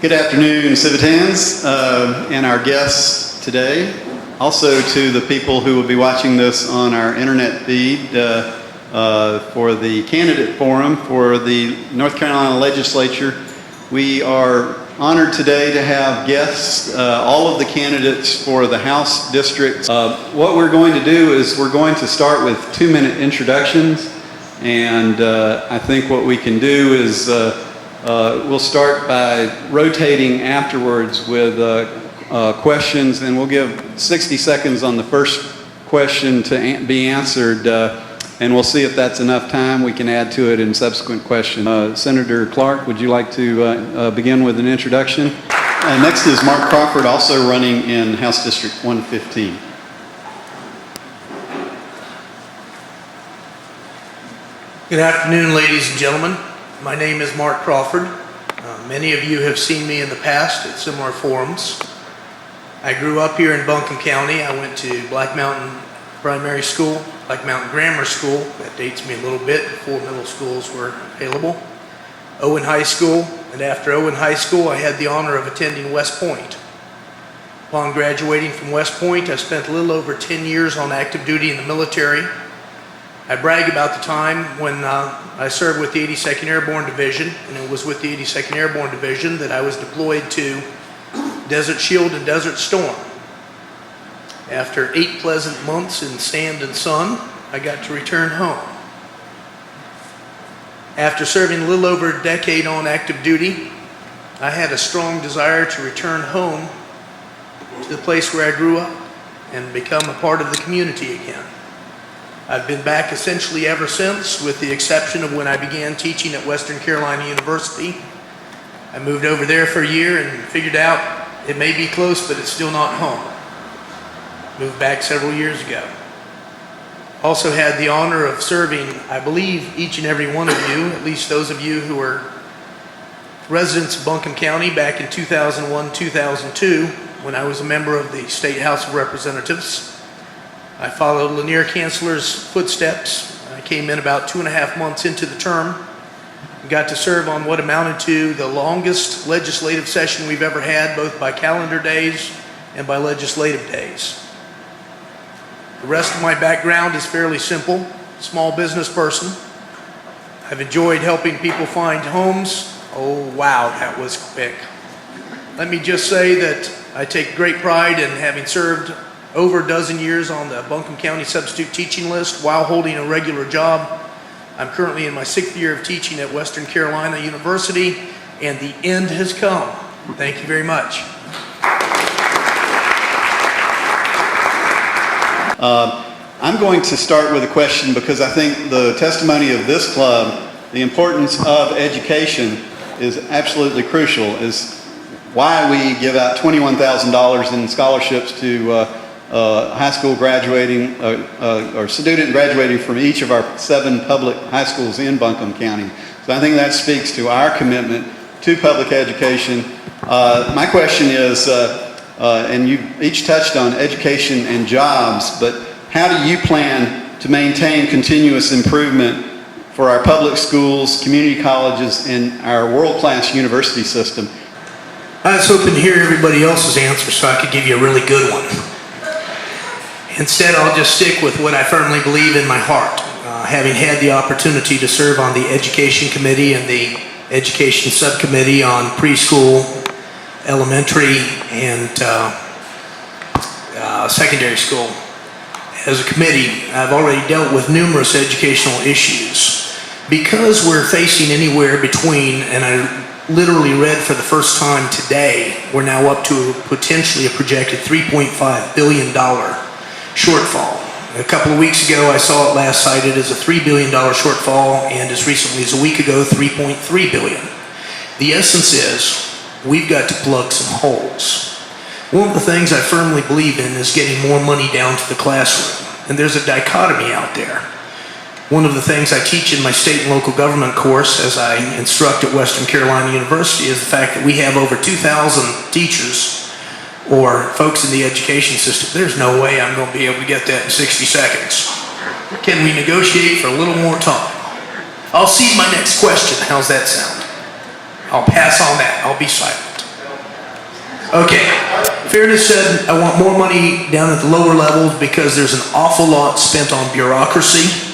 Good afternoon, Civitans, and our guests today. Also to the people who will be watching this on our internet feed for the candidate forum for the North Carolina Legislature. We are honored today to have guests, all of the candidates for the House districts. What we're going to do is we're going to start with 2-minute introductions, and I think what we can do is we'll start by rotating afterwards with questions, and we'll give 60 seconds on the first question to be answered, and we'll see if that's enough time. We can add to it in subsequent questions. Senator Clark, would you like to begin with an introduction? Next is Mark Crawford, also running in House District 115. Good afternoon, ladies and gentlemen. My name is Mark Crawford. Many of you have seen me in the past at similar forums. I grew up here in Buncombe County. I went to Black Mountain Primary School, Black Mountain Grammar School. That dates me a little bit before middle schools were available. Owen High School, and after Owen High School, I had the honor of attending West Point. Upon graduating from West Point, I spent a little over 10 years on active duty in the military. I brag about the time when I served with the 82nd Airborne Division, and it was with the 82nd Airborne Division that I was deployed to Desert Shield and Desert Storm. After 8 pleasant months in sand and sun, I got to return home. After serving a little over a decade on active duty, I had a strong desire to return home to the place where I grew up and become a part of the community again. I've been back essentially ever since, with the exception of when I began teaching at Western Carolina University. I moved over there for a year and figured out it may be close, but it's still not home. Moved back several years ago. Also had the honor of serving, I believe, each and every one of you, at least those of you who are residents of Buncombe County, back in 2001-2002, when I was a member of the State House of Representatives. I followed Lanier Chancellor's footsteps. I came in about 2.5 months into the term and got to serve on what amounted to the longest legislative session we've ever had, both by calendar days and by legislative days. The rest of my background is fairly simple. Small business person. I've enjoyed helping people find homes. Oh wow, that was quick. Let me just say that I take great pride in having served over a dozen years on the Buncombe County substitute teaching list while holding a regular job. I'm currently in my 6th year of teaching at Western Carolina University, and the end has come. Thank you very much. I'm going to start with a question because I think the testimony of this club, the importance of education, is absolutely crucial, is why we give out $21,000 in scholarships to high school graduating or student graduating from each of our 7 public high schools in Buncombe County. So I think that speaks to our commitment to public education. My question is, and you each touched on education and jobs, but how do you plan to maintain continuous improvement for our public schools, community colleges, and our world-class university system? I was hoping to hear everybody else's answer so I could give you a really good one. Instead, I'll just stick with what I firmly believe in my heart. Having had the opportunity to serve on the Education Committee and the Education Subcommittee on preschool, elementary, and secondary school. As a committee, I've already dealt with numerous educational issues. Because we're facing anywhere between, and I literally read for the first time today, we're now up to potentially a projected $3.5 billion shortfall. A couple of weeks ago, I saw it last cited as a $3 billion shortfall, and as recently as a week ago, $3.3 billion. The essence is, we've got to plug some holes. One of the things I firmly believe in is getting more money down to the classroom, and there's a dichotomy out there. One of the things I teach in my state and local government course as I instruct at Western Carolina University is the fact that we have over 2,000 teachers or folks in the education system. There's no way I'm going to be able to get that in 60 seconds. Can we negotiate for a little more time? I'll cede my next question. How's that sound? I'll pass on that. I'll be silent. Okay, fairness said, I want more money down at the lower levels because there's an awful lot spent on bureaucracy.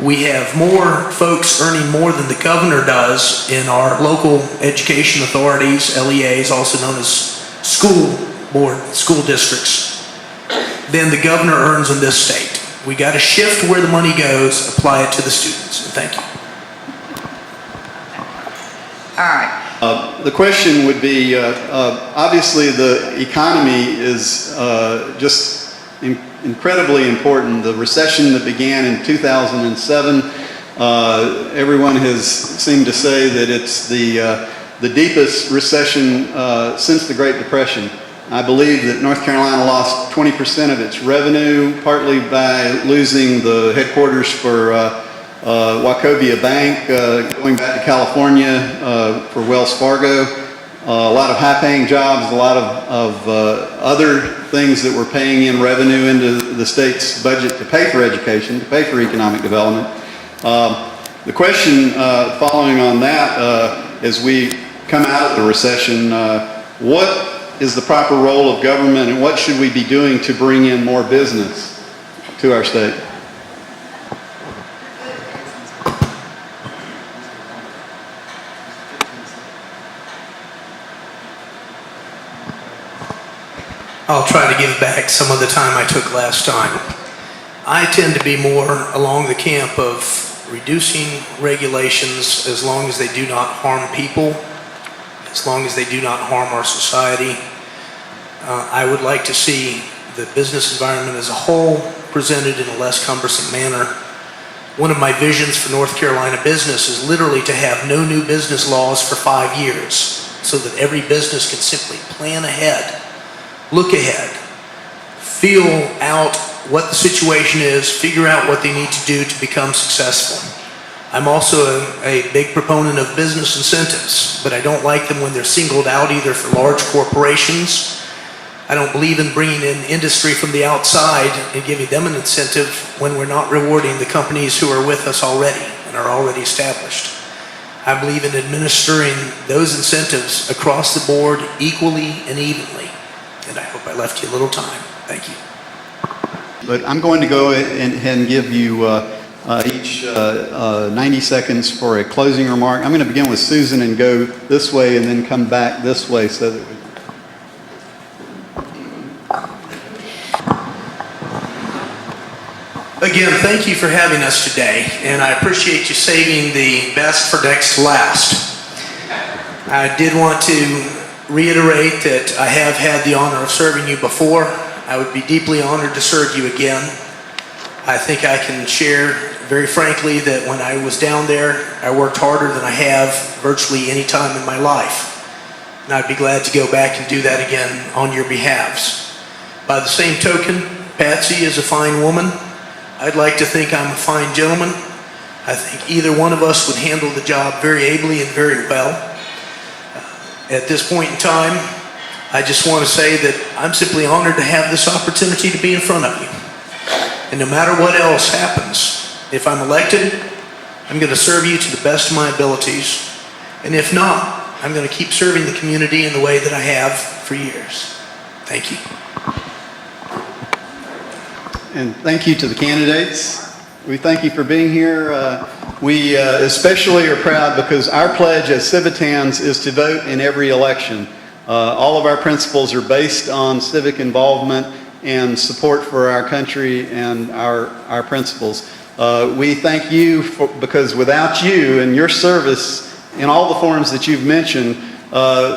We have more folks earning more than the governor does in our local education authorities, LEAs, also known as school districts, than the governor earns in this state. We got to shift where the money goes, apply it to the students. Thank you. All right. The question would be, obviously the economy is just incredibly important. The recession that began in 2007, everyone has seemed to say that it's the deepest recession since the Great Depression. I believe that North Carolina lost 20% of its revenue, partly by losing the headquarters for Wachovia Bank, going back to California for Wells Fargo, a lot of high-paying jobs, a lot of other things that were paying in revenue into the state's budget to pay for education, to pay for economic development. The question following on that, as we come out of the recession, what is the proper role of government and what should we be doing to bring in more business to our state? I'll try to give back some of the time I took last time. I tend to be more along the camp of reducing regulations as long as they do not harm people, as long as they do not harm our society. I would like to see the business environment as a whole presented in a less cumbersome manner. One of my visions for North Carolina business is literally to have no new business laws for 5 years so that every business can simply plan ahead, look ahead, feel out what the situation is, figure out what they need to do to become successful. I'm also a big proponent of business incentives, but I don't like them when they're singled out either for large corporations. I don't believe in bringing in industry from the outside and giving them an incentive when we're not rewarding the companies who are with us already and are already established. I believe in administering those incentives across the board equally and evenly. And I hope I left you a little time. Thank you. But I'm going to go and give you each 90 seconds for a closing remark. I'm going to begin with Susan and go this way and then come back this way so that we... Again, thank you for having us today, and I appreciate you saving the best for next to last. I did want to reiterate that I have had the honor of serving you before. I would be deeply honored to serve you again. I think I can share very frankly that when I was down there, I worked harder than I have virtually any time in my life. And I'd be glad to go back and do that again on your behalves. By the same token, Patsy is a fine woman. I'd like to think I'm a fine gentleman. I think either one of us would handle the job very ably and very well. At this point in time, I just want to say that I'm simply honored to have this opportunity to be in front of you. And no matter what else happens, if I'm elected, I'm going to serve you to the best of my abilities. And if not, I'm going to keep serving the community in the way that I have for years. Thank you. And thank you to the candidates. We thank you for being here. We especially are proud because our pledge as Civitans is to vote in every election. All of our principles are based on civic involvement and support for our country and our principles. We thank you because without you and your service in all the forms that you've mentioned,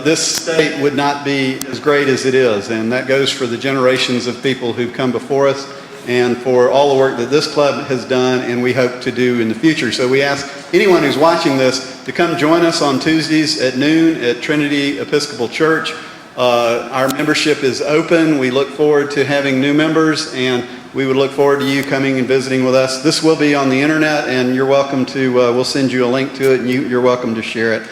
this state would not be as great as it is. And that goes for the generations of people who've come before us and for all the work that this club has done and we hope to do in the future. So we ask anyone who's watching this to come join us on Tuesdays at noon at Trinity Episcopal Church. Our membership is open. We look forward to having new members, and we would look forward to you coming and visiting with us. This will be on the internet, and you're welcome to, we'll send you a link to it, and you're welcome to share it.